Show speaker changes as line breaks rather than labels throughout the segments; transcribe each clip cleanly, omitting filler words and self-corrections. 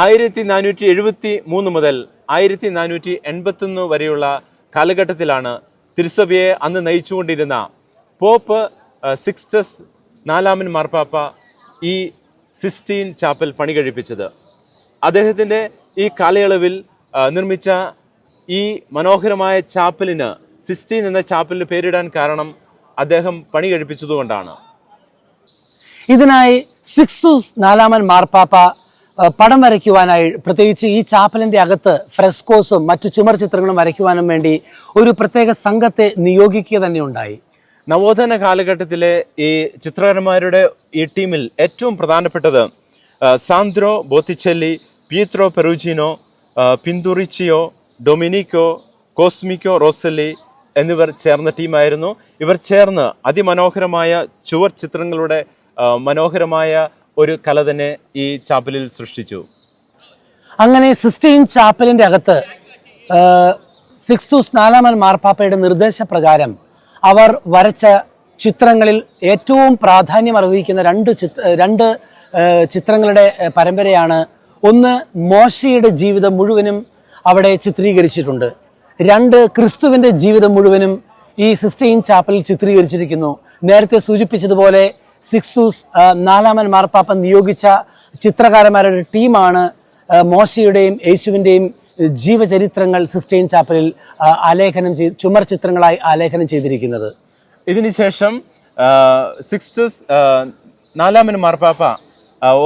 1473 മുതൽ 1481 വരെയുള്ള കാലഘട്ടത്തിലാണ് തിരുസഭയെ അന്ന് നയിച്ചുകൊണ്ടിരുന്ന പോപ്പ് സിക്സ്റ്റസ് നാലാമൻ മാർപ്പാപ്പ ഈ സിസ്റ്റീൻ ചാപ്പൽ പണി കഴിപ്പിച്ചത്. അദ്ദേഹത്തിൻ്റെ ഈ കാലയളവിൽ നിർമ്മിച്ച ഈ മനോഹരമായ ചാപ്പലിന് സിസ്റ്റീൻ എന്ന ചാപ്പലിന് പേരിടാൻ കാരണം അദ്ദേഹം പണി കഴിപ്പിച്ചതുകൊണ്ടാണ്.
ഇതിനായി സിക്സ്റ്റസ് നാലാമൻ മാർപ്പാപ്പ പടം വരയ്ക്കുവാനായി, പ്രത്യേകിച്ച് ഈ ചാപ്പലിന്റെ അകത്ത് ഫ്രെസ്കോസും മറ്റു ചുമർ ചിത്രങ്ങളും വരയ്ക്കുവാനും വേണ്ടി ഒരു പ്രത്യേക സംഘത്തെ നിയോഗിക്കുക തന്നെ ഉണ്ടായി.
നവോത്ഥാന കാലഘട്ടത്തിലെ ഈ ചിത്രകാരന്മാരുടെ ഈ ടീമിൽ ഏറ്റവും പ്രധാനപ്പെട്ടത് സാന്ദ്രോ ബോത്തിച്ചെല്ലി, പീത്രോ പെറൂജിനോ, പിന്തുറിച്ചിയോ, ഡൊമിനിക്കോ, കോസ്മിക്കോ റോസല്ലി എന്നിവർ ചേർന്ന ടീമായിരുന്നു. ഇവർ ചേർന്ന് അതിമനോഹരമായ ചുവർ ചിത്രങ്ങളുടെ മനോഹരമായ ഒരു കല തന്നെ ഈ ചാപ്പലിൽ സൃഷ്ടിച്ചു.
അങ്ങനെ സിസ്റ്റീൻ ചാപ്പലിന്റെ അകത്ത് സിക്സ്റ്റസ് നാലാമൻ മാർപ്പാപ്പയുടെ നിർദ്ദേശപ്രകാരം അവർ വരച്ച ചിത്രങ്ങളിൽ ഏറ്റവും പ്രാധാന്യം അർഹിക്കുന്ന രണ്ട് ചിത്രങ്ങളുടെ പരമ്പരയാണ്. ഒന്ന്, മോശയുടെ ജീവിതം മുഴുവനും അവിടെ ചിത്രീകരിച്ചിട്ടുണ്ട്. രണ്ട്, ക്രിസ്തുവിന്റെ ജീവിതം മുഴുവനും ഈ സിസ്റ്റീൻ ചാപ്പലിൽ ചിത്രീകരിച്ചിരിക്കുന്നു. നേരത്തെ സൂചിപ്പിച്ചതുപോലെ സിക്സ്റ്റസ് നാലാമൻ മാർപ്പാപ്പ നിയോഗിച്ച ചിത്രകാരന്മാരുടെ ടീമാണ് മോശയുടെയും യേശുവിൻ്റെയും ജീവചരിത്രങ്ങൾ സിസ്റ്റീൻ ചാപ്പലിൽ ചുമർ ചിത്രങ്ങളായി ആലേഖനം ചെയ്തിരിക്കുന്നത്.
ഇതിനുശേഷം സിക്സ്റ്റസ് നാലാമൻ മാർപ്പാപ്പ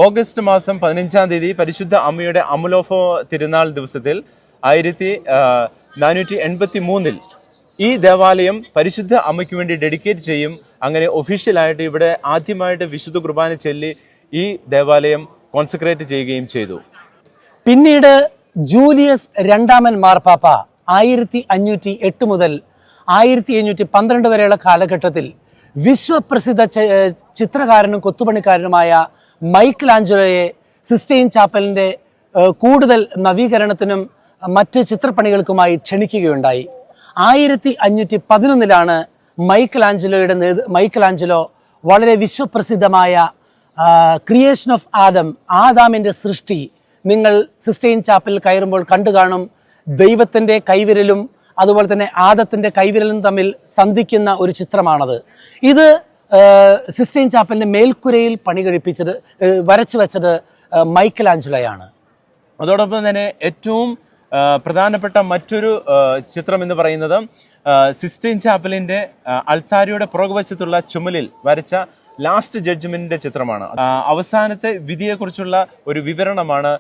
ഓഗസ്റ്റ് മാസം 15-ാം തീയതി പരിശുദ്ധ അമ്മയുടെ അമുലോഫോ തിരുനാൾ ദിവസത്തിൽ 1483 ഈ ദേവാലയം പരിശുദ്ധ അമ്മയ്ക്ക് വേണ്ടി ഡെഡിക്കേറ്റ് ചെയ്യും. അങ്ങനെ ഒഫീഷ്യലായിട്ട് ഇവിടെ ആദ്യമായിട്ട് വിശുദ്ധ കുർബാന ചൊല്ലി ഈ ദേവാലയം കോൺസെക്രേറ്റ് ചെയ്യുകയും ചെയ്തു.
പിന്നീട് ജൂലിയസ് രണ്ടാമൻ മാർപ്പാപ്പ 1508 മുതൽ 1512 വരെയുള്ള കാലഘട്ടത്തിൽ വിശ്വപ്രസിദ്ധ ചിത്രകാരനും കൊത്തുപണിക്കാരനുമായ മൈക്കൽ ആഞ്ചലോയെ സിസ്റ്റീൻ ചാപ്പലിന്റെ കൂടുതൽ നവീകരണത്തിനും മറ്റ് ചിത്രപ്പണികൾക്കുമായി ക്ഷണിക്കുകയുണ്ടായി. 1511 മൈക്കൽ ആഞ്ചലോ വളരെ വിശ്വപ്രസിദ്ധമായ ക്രിയേഷൻ ഓഫ് ആദാമിന്റെ സൃഷ്ടി നിങ്ങൾ സിസ്റ്റീൻ ചാപ്പലിൽ കയറുമ്പോൾ കണ്ടു കാണും. ദൈവത്തിന്റെ കൈവിരലും അതുപോലെ തന്നെ ആദത്തിന്റെ കൈവിരലും തമ്മിൽ സന്ധിക്കുന്ന ഒരു ചിത്രമാണത്. ഇത് സിസ്റ്റീൻ ചാപ്പലിന്റെ മേൽക്കുരയിൽ പണി കഴിപ്പിച്ചത് വരച്ചു വെച്ചത് മൈക്കൽ ആഞ്ചലോയാണ്.
അതോടൊപ്പം തന്നെ ഏറ്റവും പ്രധാനപ്പെട്ട മറ്റൊരു ചിത്രം എന്ന് പറയുന്നത് സിസ്റ്റീൻ ചാപ്പലിന്റെ അൾത്താരയുടെ പുറകുവശത്തുള്ള ചുമലിൽ വരച്ച ലാസ്റ്റ് ജഡ്ജ്മെന്റിന്റെ ചിത്രമാണ്. അവസാനത്തെ വിധിയെക്കുറിച്ചുള്ള ഒരു വിവരണമാണ്